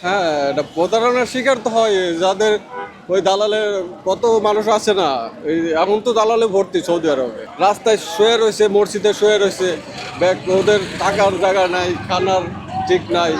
হ্যাঁ, এটা প্রতারণার শিকার তো হয় যাদের ওই দালালের কত মানুষ আছে না। এই এখন তো দালালে ভর্তি সৌদি আরবে, রাস্তায় শুয়ে রয়েছে, মসজিদে শুয়ে রয়েছে, ব্যাগ ওদের থাকার জায়গা নাই, খানার ঠিক নাই,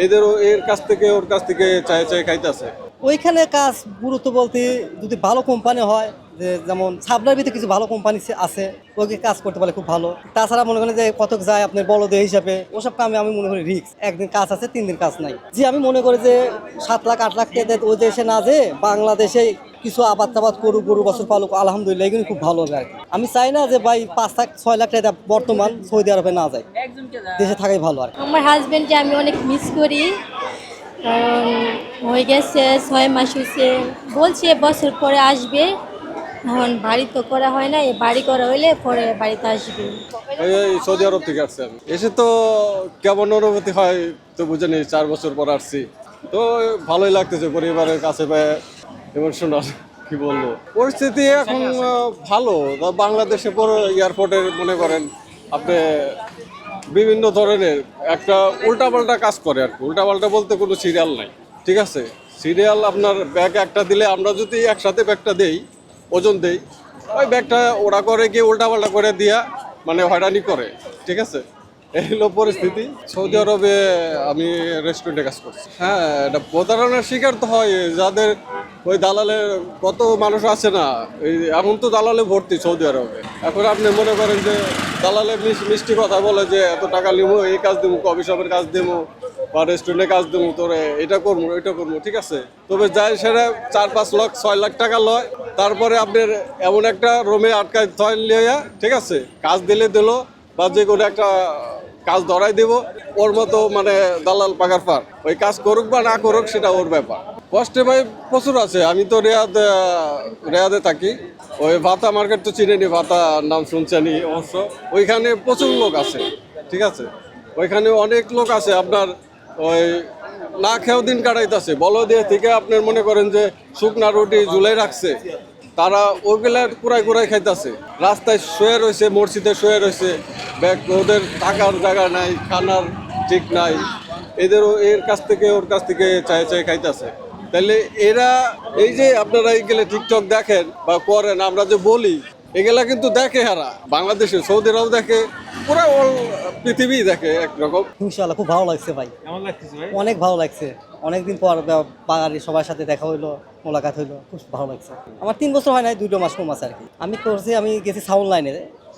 এর কাছ থেকে ওর কাছ থেকে চাই চাই খাইতেছে। ওইখানে কাজ গুরুত্ব বলতে যদি ভালো কোম্পানি হয়, যে যেমন সাবলার ভিতরে কিছু ভালো কোম্পানি আছে, ওকে কাজ করতে পারলে খুব ভালো। তাছাড়া মনে করেন যে কতক যায় আপনার বলদে হিসাবে, ওসব কামে আমি মনে করি রিস্ক, একদিন কাজ আছে 3 দিন কাজ নাই। যে আমি মনে করি যে 7 লাখ 8 লাখ টাকা ওই দেশে না যে বাংলাদেশে কিছু আবাদ টাবাদ করুক, গরু বছর পালুক, আলহামদুলিল্লাহ এগুলো খুব ভালো হবে আর কি। আমি চাই না যে ভাই 5 লাখ 6 লাখ টাকা বর্তমান সৌদি আরবে না যায়, দেশে থাকাই ভালো আর কি। আমার হাজবেন্ডকে আমি অনেক মিস করি, কারণ হয়ে গেছে 6 মাস হয়েছে, বলছে বছর পরে আসবে। এখন বাড়ি তো করা হয় না, এই বাড়ি করা হইলে পরে বাড়িতে আসবে। এই সৌদি আরব থেকে আসছি আমি, এসে তো কেমন অনুভূতি হয় তো বুঝে নিই। 4 বছর পর আসছি, তো ভালোই লাগতেছে পরিবারের কাছে পেয়ে। ইমোশনাল কি বলবো, পরিস্থিতি এখন ভালো। বাংলাদেশে বড় এয়ারপোর্টের মনে করেন আপনি বিভিন্ন ধরনের একটা উল্টাপাল্টা কাজ করে আর কি। উল্টাপাল্টা বলতে কোনো সিরিয়াল নাই, ঠিক আছে? সিরিয়াল আপনার ব্যাগ একটা দিলে আমরা যদি একসাথে ব্যাগটা দেই, ওজন দেই, ওই ব্যাগটা ওরা করে গিয়ে উল্টাপাল্টা করে দিয়া মানে হয়রানি করে, ঠিক আছে? এই হলো পরিস্থিতি। সৌদি আরবে আমি রেস্টুরেন্টে কাজ করছি। হ্যাঁ, এটা প্রতারণার শিকার তো হয় যাদের ওই দালালের কত মানুষ আছে না। এই এখন তো দালালে ভর্তি সৌদি আরবে। এখন আপনি মনে করেন যে দালালে মিষ্টি কথা বলে যে এত টাকা নিবো, এই কাজ দেবো, কফি শপের কাজ দেবো বা রেস্টুরেন্টে কাজ দেবো, তোরে এটা করবো ওইটা করবো, ঠিক আছে? তবে যাই সেটা 4-5 লাখ 6 লাখ টাকা লয়। তারপরে আপনার এমন একটা রুমে আটকায় লিয়া, ঠিক আছে? কাজ দিলে দিল বা যে কোনো একটা কাজ ধরাই দেব, ওর মতো মানে দালাল পাকার পার। ওই কাজ করুক বা না করুক সেটা ওর ব্যাপার। কষ্টে ভাই প্রচুর আছে। আমি তো রেয়াদে থাকি। ওই ভাতা মার্কেট তো চিনেনি, ভাতা নাম শুনছেনি অবশ্য। ওইখানে প্রচুর লোক আছে, ঠিক আছে? ওইখানে অনেক লোক আছে আপনার ওই না খেয়েও দিন কাটাইতেছে। বলদিয়া থেকে আপনার মনে করেন যে শুকনা রুটি ঝুলাই রাখছে, তারা ওগুলা কুড়াই কুড়াই খাইতেছে, রাস্তায় শুয়ে রয়েছে, মসজিদে শুয়ে রয়েছে, ব্যাগ ওদের থাকার জায়গা নাই, খানার ঠিক নাই, এর কাছ থেকে ওর কাছ থেকে চাই চাই খাইতেছে। তাহলে এরা এই যে আপনারা এইগুলো টিকটক দেখেন বা করেন, আমরা যে বলি এগুলা কিন্তু দেখে হারা বাংলাদেশে, সৌদিরাও দেখে, পুরো অল পৃথিবী দেখে একরকম। ইনশাআল্লাহ খুব ভালো লাগছে ভাই, কেমন লাগতেছে ভাই? অনেক ভালো লাগছে। অনেকদিন পর বাঙালি সবার সাথে দেখা হইলো, মোলাকাত হইলো, খুব ভালো লাগছে। আমার 3 বছর হয় নাই, 2 মাস কম আছে আর কি। আমি গেছি সাউন্ড লাইনে,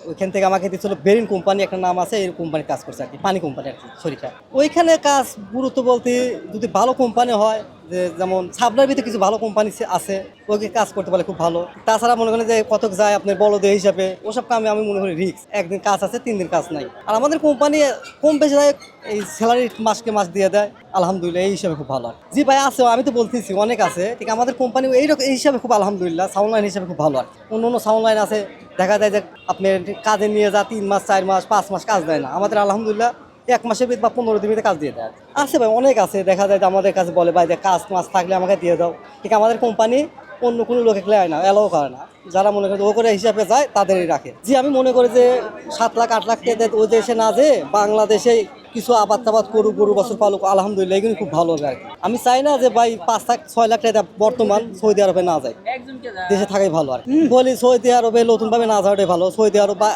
ওইখান থেকে আমাকে দিচ্ছিল বেরিন কোম্পানি, একটা নাম আছে, এই কোম্পানি কাজ করছে আর কি, পানি কোম্পানি আর কি, শরীরটা। ওইখানে কাজ গুরুত্ব বলতে যদি ভালো কোম্পানি হয়, যে যেমন সাবলার ভিতরে কিছু ভালো কোম্পানি আছে, ওকে কাজ করতে পারলে খুব ভালো। তাছাড়া মনে করেন যে কতক যায় আপনার বলদে হিসাবে, ওসব কামে আমি মনে করি রিস্ক, একদিন কাজ আছে 3 দিন কাজ নাই। আর আমাদের কোম্পানি কম বেশি যায়, এই স্যালারি মাসকে মাস দিয়ে দেয়, আলহামদুলিল্লাহ এই হিসাবে খুব ভালো। আর জি ভাই আছে, আমি তো বলতেছি অনেক আছে, ঠিক আমাদের কোম্পানি এইরকম এই হিসাবে খুব আলহামদুলিল্লাহ, সাউন্ড লাইন হিসাবে খুব ভালো। আর অন্য অন্য সাউন্ড লাইন আছে, দেখা যায় যে আপনার কাজে নিয়ে যা 3 মাস 4 মাস 5 মাস কাজ দেয় না, আমাদের আলহামদুলিল্লাহ 1 মাসের ভিতরে বা 15 দিনের ভিতরে কাজ দিয়ে দেয় আছে ভাই। অনেক আছে, দেখা যায় যে আমাদের কাছে বলে ভাই যে কাজ মাস থাকলে আমাকে দিয়ে দাও, ঠিক আমাদের কোম্পানি অন্য কোনো লোকে ক্লেয় না, অ্যালাও করে না। যারা মনে করে ও করে হিসাবে যায় তাদেরই রাখে। জি আমি মনে করি যে 7 লাখ 8 লাখ টাকা ওই দেশে না যে বাংলাদেশে কিছু আবাদ টাবাদ করুক, গরু বছর পালুক, আলহামদুলিল্লাহ এগুলো খুব ভালো হবে আর কি। আমি চাই না যে ভাই 5 লাখ 6 লাখ টাকা বর্তমান সৌদি আরবে না যায়, দেশে থাকাই ভালো। আর বলি সৌদি আরবে নতুনভাবে না যাওয়াটাই ভালো। সৌদি আরব বা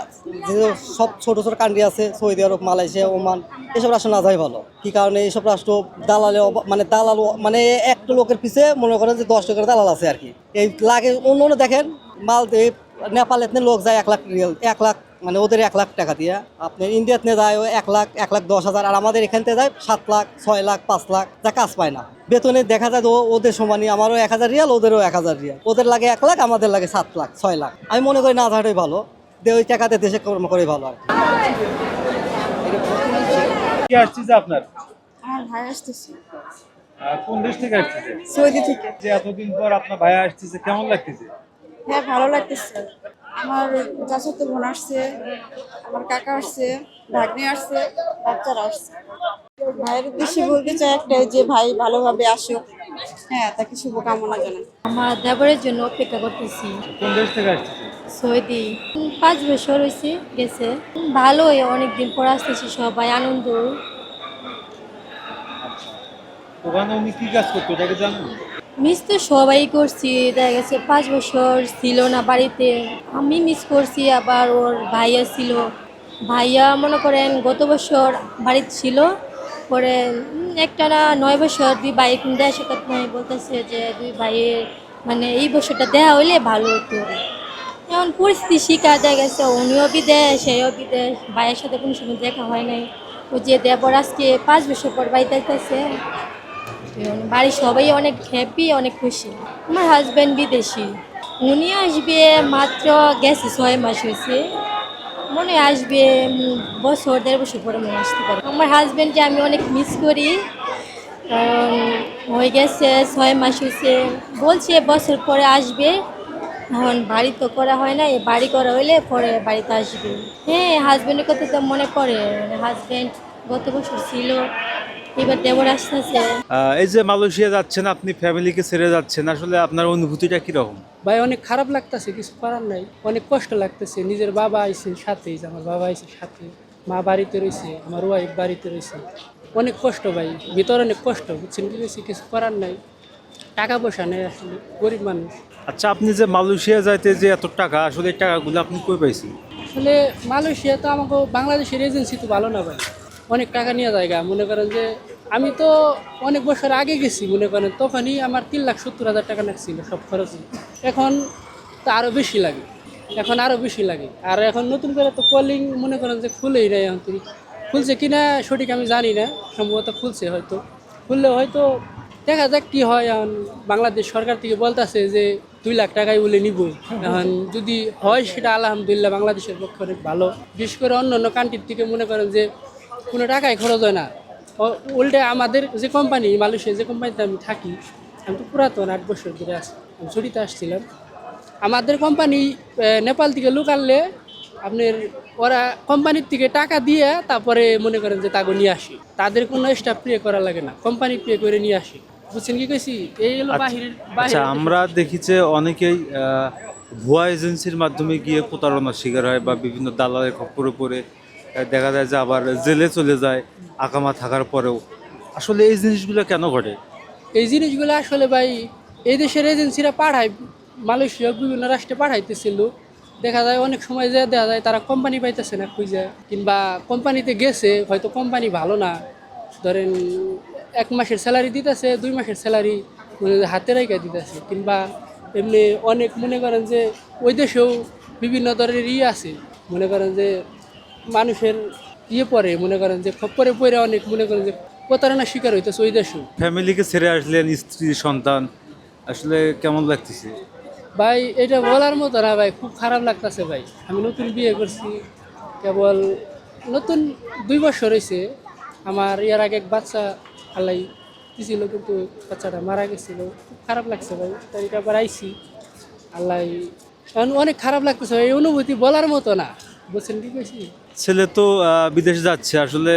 যে সব ছোট ছোট কান্ট্রি আছে, সৌদি আরব, মালয়েশিয়া, ওমান, এসব রাষ্ট্র না যাওয়াই ভালো। কি কারণে এইসব রাষ্ট্র দালালে দালাল মানে একটা লোকের পিছে মনে করেন যে 10 টাকার দালাল আছে আর কি। এই লাগে অন্য অন্য দেখেন মালদ্বীপ, নেপালে লোক যায় 1 লাখ রিয়াল, 1 লাখ মানে ওদের 1 লাখ টাকা দিয়ে। আপনি ইন্ডিয়াতে যায় 1 লাখ 1,10,000, আর আমাদের এখান থেকে যায় 7 লাখ 6 লাখ 5 লাখ, যা কাজ পায় না। বেতনে দেখা যায় ওদের সমানই, আমারও 1000 রিয়াল, ওদেরও 1000 রিয়াল। ওদের লাগে 1 লাখ, আমাদের লাগে 7 লাখ 6 লাখ। আমি মনে করি না যাওয়াটাই ভালো, ওই টাকাতে দেশে কর্ম করেই ভালো। আর কি আসছে আপনার? আমার ভাই আসতেছে কোন দেশ থেকে আসছে? সৌদি থেকে। যে এতদিন পর আপনার ভাই আসছে, কেমন লাগতেছে? হ্যাঁ ভালো লাগতেছে। আমার চাচাতো বোন আসছে, আমার কাকা আসছে, ভাগ্নি আসছে, বাচ্চারা আসছে। ভাইয়ের উদ্দেশ্যে বলতে চাই একটাই, যে ভাই ভালোভাবে আসুক, হ্যাঁ তাকে শুভকামনা জানাই। আমার দেবরের জন্য অপেক্ষা করতেছি। কোন দেশ থেকে আসছে? সৌদি 5 বছর হয়েছে গেছে, ভালোই, অনেকদিন পর আসতেছি, সবাই আনন্দ। ওখানে উনি কি কাজ করতো এটাকে জানেন? মিস তো সবাই করছি, দেখা গেছে 5 বছর ছিল না বাড়িতে, আমি মিস করছি। আবার ওর ভাইয়া ছিল, ভাইয়া মনে করেন গত বছর বাড়িতে ছিল, পরে একটা না 9 বছর দুই ভাই দেওয়া সাক্ষাৎ নয়, বলতেছে যে দুই ভাইয়ের মানে এই বছরটা দেওয়া হইলে ভালো হতো। এমন পরিস্থিতি শিকার দেখা গেছে, উনিও বিদেশ সেও বিদেশ, ভাইয়ের সাথে কোনো সময় দেখা হয় নাই। ও যে দেবর আজকে 5 বছর পর বাড়িতে আসতেছে, বাড়ির সবাই অনেক হ্যাপি, অনেক খুশি। আমার হাজব্যান্ড বিদেশি, উনি আসবে মাত্র গেছে 6 মাস হয়েছে, মনে হয় আসবে বছর 1.5 বছর পরে মনে আসতে পারে। আমার হাজব্যান্ডকে আমি অনেক মিস করি, কারণ হয়ে গেছে 6 মাস হয়েছে, বলছে বছর পরে আসবে। এখন বাড়ি তো করা হয় না, এই বাড়ি করা হইলে পরে বাড়িতে আসবে। হ্যাঁ, হাজব্যান্ডের কথা তো মনে পড়ে, মানে হাজব্যান্ড গত বছর ছিল, এবার দেবর আসতেছে। এই যে মালয়েশিয়া যাচ্ছেন, আপনি ফ্যামিলিকে ছেড়ে যাচ্ছেন, আসলে আপনার অনুভূতিটা কিরকম? ভাই অনেক খারাপ লাগতেছে, কিছু করার নাই, অনেক কষ্ট লাগতেছে। নিজের বাবা আইছে সাথে, আমার বাবা আইছে সাথে, মা বাড়িতে রয়েছে, আমার ওয়াইফ বাড়িতে রয়েছে, অনেক কষ্ট ভাই, ভিতরে অনেক কষ্ট, বুঝছেন কি বলছি, কিছু করার নাই, টাকা পয়সা নেই, আসলে গরিব মানুষ। আচ্ছা, আপনি যে মালয়েশিয়া যাইতে যে এত টাকা, আসলে এই টাকাগুলো আপনি কই পাইছেন? আসলে মালয়েশিয়া তো আমাকে বাংলাদেশের এজেন্সি তো ভালো না ভাই, অনেক টাকা নিয়ে জায়গা। মনে করেন যে আমি তো অনেক বছর আগে গেছি, মনে করেন তখনই আমার 3,70,000 টাকা লাগছিল সব খরচ, এখন তো আরও বেশি লাগে, এখন আরও বেশি লাগে। আর এখন নতুন করে তো কলিং মনে করেন যে খুলেই নেই, এখন তুমি খুলছে কিনা সঠিক আমি জানি না, সম্ভবত খুলছে, হয়তো খুললে হয়তো দেখা যাক কি হয়। এখন বাংলাদেশ সরকার থেকে বলতেছে যে 2 লাখ টাকাই বলে নিব, এখন যদি হয় সেটা আলহামদুলিল্লাহ, বাংলাদেশের পক্ষে অনেক ভালো। বিশেষ করে অন্য অন্য কান্ট্রির থেকে মনে করেন যে কোনো টাকাই খরচ হয় না। উল্টে আমাদের যে কোম্পানি, মালয়েশিয়া যে কোম্পানিতে আমি থাকি, আমি তো পুরাতন 8 বছর ধরে আছি, আমি ছুটিতে আসছিলাম। আমাদের কোম্পানি নেপাল থেকে লোক আনলে আপনার ওরা কোম্পানির থেকে টাকা দিয়ে তারপরে মনে করেন যে তাকে নিয়ে আসি, তাদের কোনো স্টাফ পে করা লাগে না, কোম্পানি পে করে নিয়ে আসি, বুঝছেন কি কইছি? এই হলো বাহিরের আচ্ছা, আমরা দেখি যে অনেকেই ভুয়া এজেন্সির মাধ্যমে গিয়ে প্রতারণার শিকার হয় বা বিভিন্ন দালালের খপ্পরে পড়ে দেখা যায় যে আবার জেলে চলে যায় আকামা থাকার পরেও। আসলে এই জিনিসগুলো কেন ঘটে? এই জিনিসগুলো আসলে ভাই এই দেশের এজেন্সিরা পাঠায়, মালয়েশিয়া বিভিন্ন রাষ্ট্রে পাঠাইতেছিল, দেখা যায় অনেক সময় যে দেখা যায় তারা কোম্পানি পাইতেছে না খুঁজে, কিংবা কোম্পানিতে গেছে হয়তো কোম্পানি ভালো না, ধরেন 1 মাসের স্যালারি দিতেছে, 2 মাসের স্যালারি হাতে রেখে দিতেছে, কিংবা এমনি অনেক মনে করেন যে ওই দেশেও বিভিন্ন ধরনের আছে, মনে করেন যে মানুষের পরে মনে করেন যে খপ্পরে পরে অনেক মনে করেন যে প্রতারণার শিকার হইতেছে ওই দেশেও। ফ্যামিলিকে ছেড়ে আসলেন, স্ত্রী সন্তান, আসলে কেমন লাগতেছে? ভাই এটা বলার মতো না ভাই, খুব খারাপ লাগতেছে ভাই। আমি নতুন বিয়ে করছি, কেবল নতুন 2 বছর হয়েছে, আমার ইয়ার আগে এক বাচ্চা আল্লাহ দিছিল, কিন্তু বাচ্চাটা মারা গেছিল, খুব খারাপ লাগছে ভাই। তাই এটা আবার আইসি, আল্লাহ অনেক খারাপ লাগতেছে ভাই, এই অনুভূতি বলার মতো না, বুঝছেন কি কইছি? ছেলে তো বিদেশ যাচ্ছে, আসলে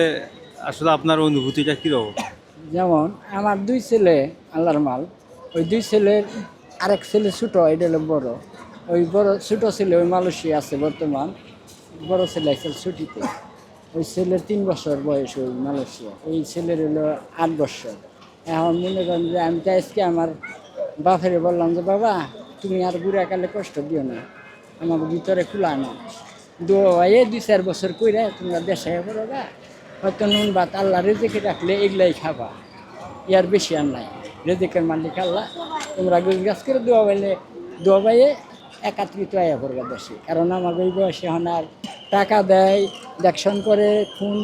আসলে আপনার অনুভূতিটা কীরকম? যেমন আমার 2 ছেলে আল্লাহর মাল, ওই 2 ছেলের আরেক ছেলে ছোটো, এটা হলো বড়। ওই বড় ছোটো ছেলে ওই মালয়েশিয়া আছে বর্তমান, বড় ছেলে আছে ছুটিতে। ওই ছেলের 3 বছর বয়স ওই মালয়েশিয়া, ওই ছেলের হলো 8 বছর। এখন মনে করেন যে আমি তো আজকে আমার বাপের বললাম যে বাবা তুমি আর বুড়াকালে কষ্ট দিও না, আমার ভিতরে খোলা না, দোয়াইয়ে 2-4 বছর কইরা তোমরা দেশে পড়ো গা, হয়তো নুন ভাত আল্লাহ রেজেকে রাখলে এগুলাই খাবা, ইয়ার বেশি আর নাই, রেজেকের মালিক আল্লাহ, তোমরা গোছ গাছ করে দোয়া পাইয়ে একাত্রিত আয়া পড়বা দেশে। কারণ আমার ওই বয়সে এখন আর টাকা দেয়, দেখশন করে, ফোন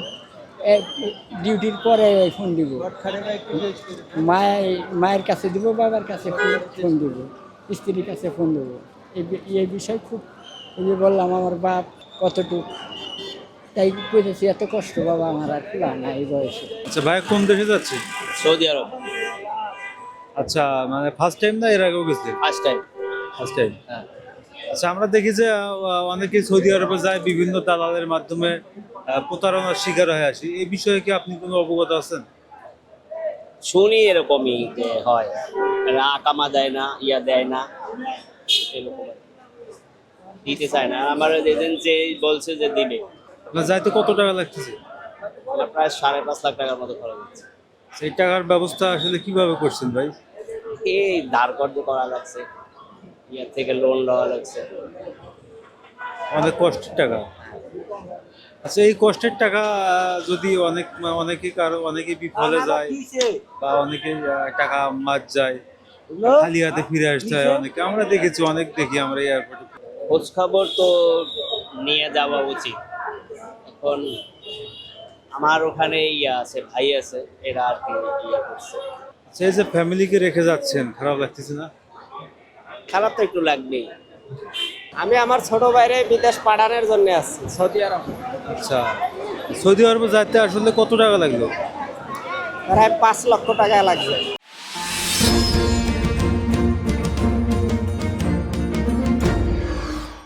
ডিউটির পরে ফোন দিব, মায়ের কাছে দিব, বাবার কাছে ফোন দিব, স্ত্রীর কাছে ফোন দেবো। এই বিষয় খুব, এই যে বললাম আমার বাপ কতটুক, তাই কইতেছি এত কষ্ট বাবা আমার আর খোলা না এই বয়সে। আচ্ছা ভাই, কোন দেশে যাচ্ছে? সৌদি আরব। আচ্ছা, মানে ফার্স্ট টাইম না এর আগেও গেছে? First time. First time. আচ্ছা, আমরা দেখি যে অনেকে সৌদি আরবে যায় বিভিন্ন দালালের মাধ্যমে প্রতারণার শিকার হয়ে আসি, এই বিষয়ে কি আপনি কোনো অবগত আছেন? শুনি এরকমই যে হয়, এরা আকামা দেয় না, দেয় না, এরকম দিতে চায় না। আমার এজেন্সি বলছে যে দিবে। আপনার যাইতে কত টাকা লাগতেছে? আমার প্রায় 5.5 লাখ টাকার মতো খরচ হচ্ছে। সেই টাকার ব্যবস্থা আসলে কিভাবে করছেন ভাই? এই ধার কর্জ করা লাগছে, ইয়ার থেকে লোন লওয়া লাগছে। অনেক কষ্টের টাকা। আচ্ছা, এই কষ্টের টাকা যদি অনেকে বিফলে যায় বা অনেকে টাকা মার যায়, খালি হাতে ফিরে আসতে হয় অনেকে। আমরা দেখেছি, অনেক দেখি আমরা এয়ারপোর্টে। খোঁজ খবর তো নিয়ে যাওয়া উচিত। এখন আমার ওখানে ইয়া আছে, ভাই আছে, এরা আর কি ইয়ে করছে। সেই যে ফ্যামিলিকে রেখে যাচ্ছেন, খারাপ লাগতেছে না? খারাপ তো একটু লাগবেই। আমি আমার ছোট ভাইরে বিদেশ পাঠানোর জন্য আসছি সৌদি আরব। আচ্ছা, সৌদি আরবে যাইতে আসলে কত টাকা লাগলো? প্রায় 5 লক্ষ টাকা লাগবে।